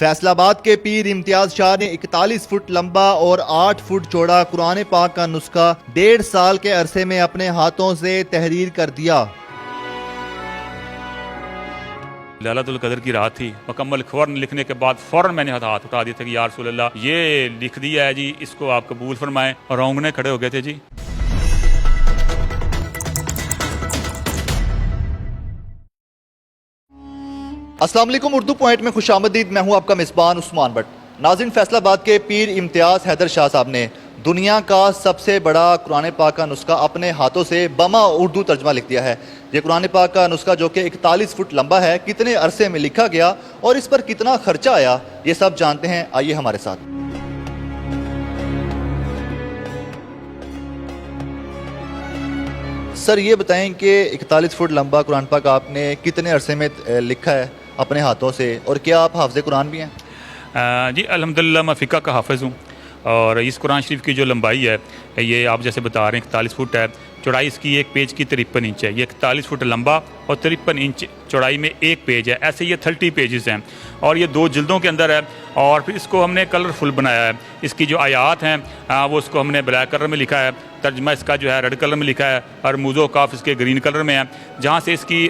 फैसलाबाद के पीर इम्तियाज शाह ने 41 फुट लंबा और 8 फुट चौड़ा कुरान पाक का नुस्खा 1.5 साल के अरसे में अपने हाथों से तहरीर कर दिया। लैलतुल कदर की रात थी। मुकम्मल खबर लिखने के बाद फौरन मैंने हाथ उठा दिए थे कि या रसूल अल्लाह, ये लिख दिया है जी, इसको आप कबूल फरमाएं। और रोंगने खड़े हो गए थे जी। अस्सलाम वालेकुम, उर्दू पॉइंट में खुशामदीद। मैं हूं आपका मेज़बान उस्मान भट्ट। नाज़रीन, फैसलाबाद के पीर इम्तियाज हैदर शाह साहब ने दुनिया का सबसे बड़ा कुरान पाक का नुस्खा अपने हाथों से बमा उर्दू तर्जमा लिख दिया है। ये कुरान पाक का नुस्खा जो कि 41 फुट लंबा है, कितने अरसे में लिखा गया और इस पर कितना खर्चा आया, ये सब जानते हैं। आइए हमारे साथ। सर, ये बताएं कि 41 फुट लंबा कुरान पाक आपने कितने अरसे में लिखा है अपने हाथों से, और क्या आप हाफ़िज़ कुरान भी हैं? जी अल्हम्दुलिल्लाह, मैं फ़िक़्ह का हाफ़िज़ हूँ। और इस कुरान शरीफ की जो लंबाई है, ये आप जैसे बता रहे हैं 41 फुट है। चौड़ाई इसकी एक पेज की 53 इंच है। ये 41 फुट लंबा और 53 इंच चौड़ाई में एक पेज है। ऐसे ये 30 पेजेस हैं और ये 2 जिल्दों के अंदर है। और फिर इसको हमने कलरफुल बनाया है। इसकी जो आयात हैं वो उसको हमने ब्लैक कलर में लिखा है। तर्जमा इसका जो है रेड कलर में लिखा है और मूज़ो काफ इसके ग्रीन कलर में है। जहाँ से इसकी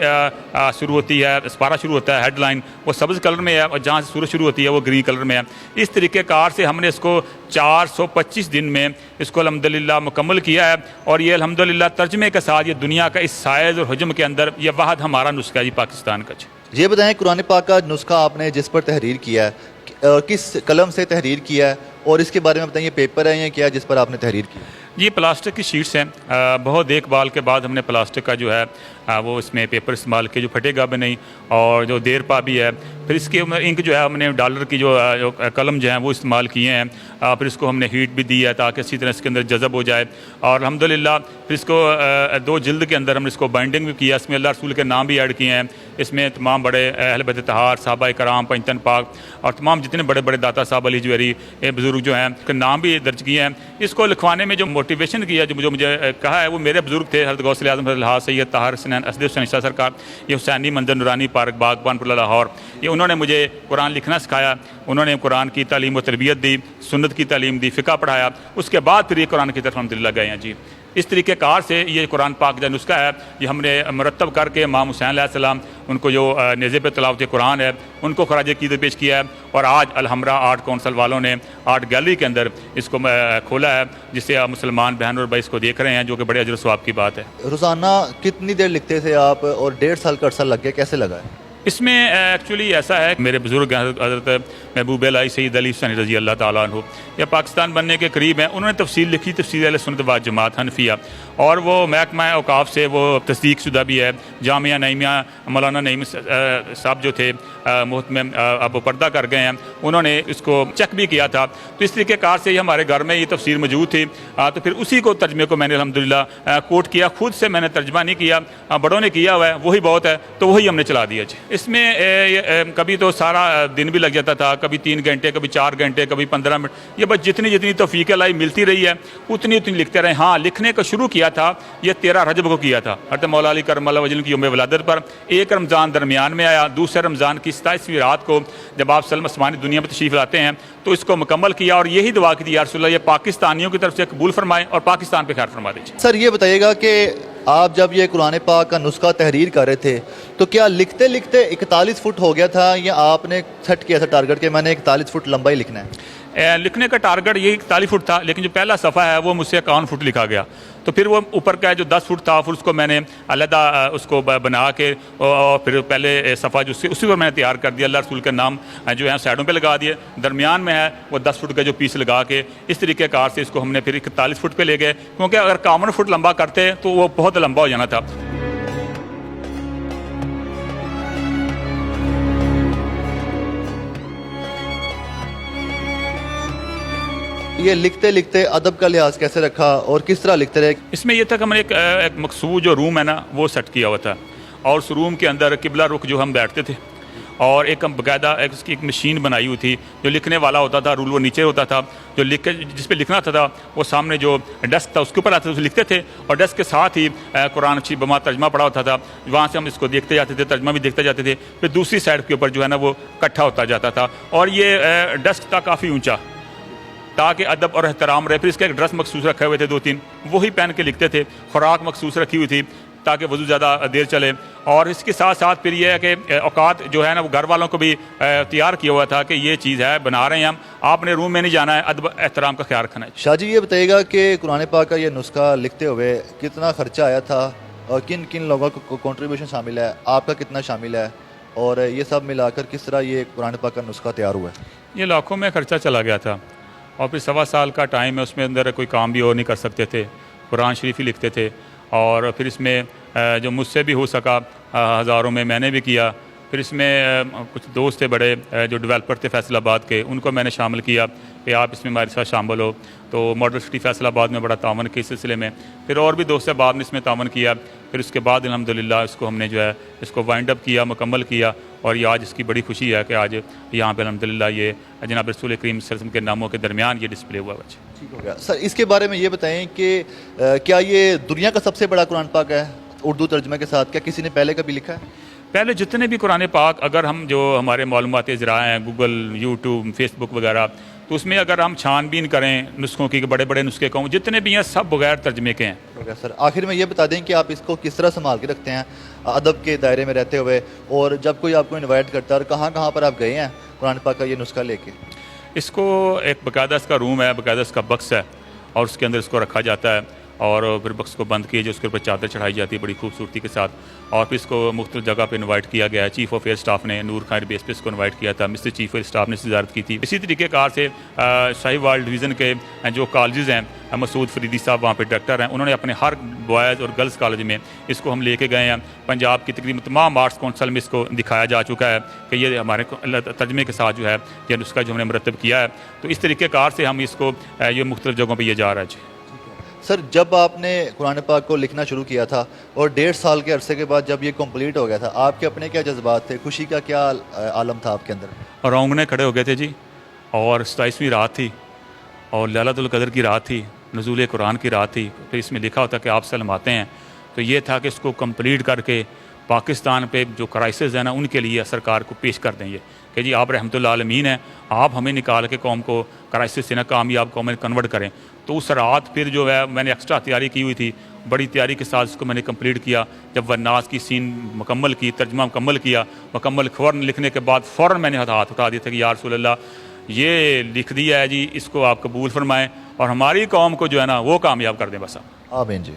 शुरू होती है, स्पारा शुरू होता है, हेडलाइन वो सब्ज़ कलर में है, और जहाँ से सूरज शुरू होती है वो ग्रीन कलर में है। इस तरीके कार से हमने इसको 425 दिन में इसको अल्हम्दुलिल्लाह मुकम्मल किया है। और ये अल्हम्दुलिल्लाह तर्जमे के साथ ये दुनिया का इस साइज़ और हजम के अंदर ये वाहद हमारा नुस्खा है जी, पाकिस्तान का। ये बताएं, कुरान पाक का नुस्खा आपने जिस पर तहरीर किया है, किस कलम से तहरीर किया है, और इसके बारे में बताइए, पेपर है या क्या जिस पर आपने तहरीर की? ये प्लास्टिक की शीट्स हैं। बहुत देखभाल के बाद हमने प्लास्टिक का जो है वो इसमें पेपर इस्तेमाल किया, जो फटेगा भी नहीं और जो देर पा भी है। फिर इसके इंक जो है हमने डॉलर की जो कलम जो है वो इस्तेमाल किए हैं। फिर इसको हमने हीट भी दी है ताकि अच्छी तरह इसके अंदर जज़ब हो जाए। और अल्हम्दुलिल्लाह फिर इसको 2 जिल्द के अंदर हमने इसको बाइंडिंग भी किया। इसमें अल्लाह रसूल के नाम भी ऐड किए हैं। इसमें तमाम बड़े अहल बैत तहार, सहाबा कराम, पंजतन पाक और तमाम जितने बड़े बड़े दाता साहब, अली जवेरी बुज़ुर्ग जो हैं, उनके नाम भी दर्ज किए हैं। इसको लिखवाने में जो मोटिवेशन किया, जो मुझे कहा है, वो मेरे बुज़ुर्ग थे, हज़रत गौस आज़म हज़रत सैयद ताहर हसनैन असद हुसैन शाह सरकार। ये हुसैनी मंदिर नूरानी पार्क बागबानपुर लाहौर, ये उन्होंने मुझे कुरान लिखना सिखाया। उन्होंने कुरान की तालीम व तरबियत दी, सुन्नत की तालीम दी, फ़िक़्ह पढ़ाया। उसके बाद फिर ये कुरान की तरफ अल्हम्दुलिल्लाह गए हैं जी। इस तरीके कार से ये कुरान पाक का नुस्खा है, ये हमने मरतब करके इमाम हुसैन अलैहिस्सलाम उनको जो नेज़े पे तिलावत कुरान है उनको खराज अक़ीदत पेश किया है। और आज अलहमरा आर्ट कौंसल वालों ने आर्ट गैलरी के अंदर इसको खोला है, जिससे मुसलमान बहन और भाई इसको देख रहे हैं, जो कि बड़े अजर सवाब की बात है। रोज़ाना कितनी देर लिखते थे आप, और 1.5 साल का अरसा लग गया, कैसे लगा है? इसमें एक्चुअली ऐसा है, मेरे बुज़ुर्ग हज़रत महबूब अलाई सैयद अली हुसैनी रज़ी अल्लाह ताला अन्हु, या पाकिस्तान बनने के करीब हैं, उन्होंने तफसील लिखी, तफसील अहले सुन्नत व जमात हनफिया, और वो महकमा औकाफ से वो तस्दीक शुदा भी है। जामिया नईमिया मौलाना नईम साहब जो थे मोहतमिम, अब वो पर्दा कर गए हैं, उन्होंने इसको चेक भी किया था। तो इस तरीके कार से ही हमारे घर में ये तफसीर मौजूद थी। तो फिर उसी को तर्जमे को मैंने अल्हम्दुलिल्लाह कोट किया। खुद से मैंने तर्जमा नहीं किया, बड़ों ने किया हुआ है, वही बहुत है, तो वही हमने चला दिया जी। इसमें कभी तो सारा दिन भी लग जाता था, कभी 3 घंटे, कभी 4 घंटे, कभी 15 मिनट। ये बस जितनी जितनी तौफीक अल्लाह मिलती रही है उतनी उतनी लिखते रहे। हाँ, लिखने का शुरू किया था ये 13 रजब को किया था, हज़रत मौला अली करमल्लाहु वजहहु की यौम विलादत पर। एक रमज़ान दरमियान में आया, दूसरे रमज़ान की 27वीं रात को जब आप सल्लम आसमानी दुनिया में तशरीफ़ लाते हैं, तो इसको मुकम्मल किया और यही दुआ की थी, या रसूल अल्लाह, ये पाकिस्तानियों की तरफ से कबूल फरमाएँ और पाकिस्तान पर खैर फरमा दीजिए। सर, ये बताइएगा कि आप जब ये कुरान पाक का नुस्खा तहरीर कर रहे थे, तो क्या लिखते लिखते 41 फुट हो गया था, या आपने सेट किया था टारगेट कि मैंने 41 फुट लंबाई लिखना है? लिखने का टारगेट ये 41 फुट था, लेकिन जो पहला सफ़ा है वो मुझसे 51 फुट लिखा गया। तो फिर वो ऊपर का जो 10 फुट था, फिर उसको मैंने अलहदा उसको बना के, और फिर पहले सफ़ा जो उसी पर मैंने तैयार कर दिया, अल्लाह रसूल के नाम जो है साइडों पे लगा दिए, दरमियान में है वो 10 फुट का जो पीस लगा के, इस तरीके कार से इसको हमने फिर 41 फुट पे ले गए, क्योंकि अगर 51 फुट लंबा करते तो वो बहुत लंबा हो जाना था। ये लिखते लिखते अदब का लिहाज कैसे रखा और किस तरह लिखते रहे? इसमें यह था कि हमने एक मखसूस जो रूम है ना वो सेट किया हुआ था, और उस रूम के अंदर किबला रुख जो हम बैठते थे, और एक बाकायदा उसकी एक मशीन बनाई हुई थी, जो लिखने वाला होता था, रूल वो नीचे होता था, जो लिख के जिस पे लिखना था वो सामने जो डेस्क था उसके ऊपर आते थे, उसमें लिखते थे, और डेस्क के साथ ही कुरान अच्छी बमा तर्जमा पड़ा होता था, वहाँ से हम इसको देखते जाते थे, तर्जमा भी देखते जाते थे। फिर दूसरी साइड के ऊपर जो है ना वो इकट्ठा होता जाता था, और ये डेस्क था काफ़ी ऊँचा, ताकि अदब और एहतराम रहे। फिर इसके एक ड्रेस मखसूस रखे हुए थे 2-3, वही पहन के लिखते थे। खुराक मखसूस रखी हुई थी ताकि वज़ू ज़्यादा देर चले। और इसके साथ साथ फिर यह है कि औकात जो है ना वो घर वालों को भी तैयार किया हुआ था कि ये चीज़ है, बना रहे हैं हम, आपने रूम में नहीं जाना है, अदब एहतराम का ख्याल रखना है। शाह जी ये बताइएगा कि कुरान पाक का ये नुस्खा लिखते हुए कितना खर्चा आया था और किन किन लोगों को कंट्रीब्यूशन शामिल है, आपका कितना शामिल है, और ये सब मिलाकर किस तरह ये कुरान पाक का नुस्खा तैयार हुआ है? ये लाखों में खर्चा चला गया था, और फिर 1.25 साल का टाइम है, उसमें अंदर कोई काम भी और नहीं कर सकते थे, कुरान शरीफ ही लिखते थे। और फिर इसमें जो मुझसे भी हो सका हज़ारों में मैंने भी किया। फिर इसमें कुछ दोस्त थे बड़े जो डेवलपर थे फैसलाबाद के, उनको मैंने शामिल किया कि आप इसमें हमारे साथ शामिल हो। तो मॉडल सिटी फैसलाबाद में बड़ा तावन के सिलसिले में फिर और भी दोस्त बाद ने इसमें तावन किया। फिर उसके बाद अल्हम्दुलिल्लाह इसको हमने जो है इसको वाइंड अप किया, मुकम्मल किया, और ये आज इसकी बड़ी खुशी है कि आज यहाँ पर अल्हम्दुलिल्लाह ये जनाब रसूल करीम सल्लल्लाहु अलैहि वसल्लम के नामों के दरमियान ये डिस्प्ले हुआ है। ठीक हो गया सर, इसके बारे में ये बताएं कि क्या ये दुनिया का सबसे बड़ा कुरान पाक है उर्दू तर्जमे के साथ? क्या किसी ने पहले कभी लिखा है? पहले जितने भी कुरान पाक, अगर हम जो हमारे मालूमाती ज़रा हैं गूगल, यूट्यूब, फेसबुक वगैरह, तो उसमें अगर हम छानबीन करें नुस्खों की, बड़े बड़े नुस्खे कहूँ जितने भी हैं सब बगैर तर्जमे के हैं। हो गया सर, आखिर में ये बता दें कि आप इसको किस तरह संभाल के रखते हैं अदब के दायरे में रहते हुए, और जब कोई आपको इन्वाइट करता है, और कहाँ कहाँ पर आप गए हैं कुरान पाक का ये नुस्खा लेके? इसको एक बाकायदा इसका रूम है, बाकायदा इसका बक्स है, और उसके अंदर इसको रखा जाता है, और फिर बक्स को बंद किए जो उसके ऊपर चादर चढ़ाई जाती है बड़ी खूबसूरती के साथ। और फिर इसको मुख्तलिफ जगह पे इनवाइट किया गया है। चीफ ऑफ एयर स्टाफ ने नूर खान बेस पे इसको इनवाइट किया था, मिस्टर चीफ ऑफ स्टाफ ने जियारत की थी। इसी तरीके कार से साहिवाल डिवीज़न के जो कॉलेज़ हैं, मसूद फरीदी साहब वहाँ पे डायरेक्टर हैं, उन्होंने अपने हर बॉयज़ और गर्ल्स कॉलेज में इसको हम लेके गए हैं। पंजाब की तकरीबन तमाम आर्ट्स कौंसल में इसको दिखाया जा चुका है कि ये हमारे तर्जमे के साथ जो है ये नुस्खा जो हमने मरतब किया है। तो इस तरीके कार से हम इसको ये मुख्तलिफ जगहों पर ये जा रहा है। सर जब आपने कुरान पाक को लिखना शुरू किया था और 1.5 साल के अरसे के बाद जब ये कंप्लीट हो गया था, आपके अपने क्या जज्बात थे, खुशी का क्या आलम था आपके अंदर? और रोंगने खड़े हो गए थे जी। और 27वीं रात थी और लैलतुल कदर की रात थी, नज़ूल कुरान की रात थी। फिर इसमें लिखा होता कि आप सलमाते हैं, तो ये था कि इसको कंप्लीट करके पाकिस्तान पे जो क्राइसिस है ना उनके लिए सरकार को पेश कर देंगे कि जी आप रहमतुल आलमीन हैं, आप हमें निकाल के कौम को क्राइसिस से ना कामयाब कौम में कन्वर्ट करें। तो उस रात फिर जो है मैंने एक्स्ट्रा तैयारी की हुई थी, बड़ी तैयारी के साथ इसको मैंने कंप्लीट किया। जब वन्नास की सीन मुकम्मल की, तर्जमा मुकम्मल किया, मुकम्मल फ़ौरन लिखने के बाद फ़ौरन मैंने हाथ उठा दिया था कि या रसूल अल्लाह ये लिख दिया है जी, इसको आप कबूल फरमाएँ और हमारी कौम को जो है ना वो कामयाब कर दें बस। आमीन जी।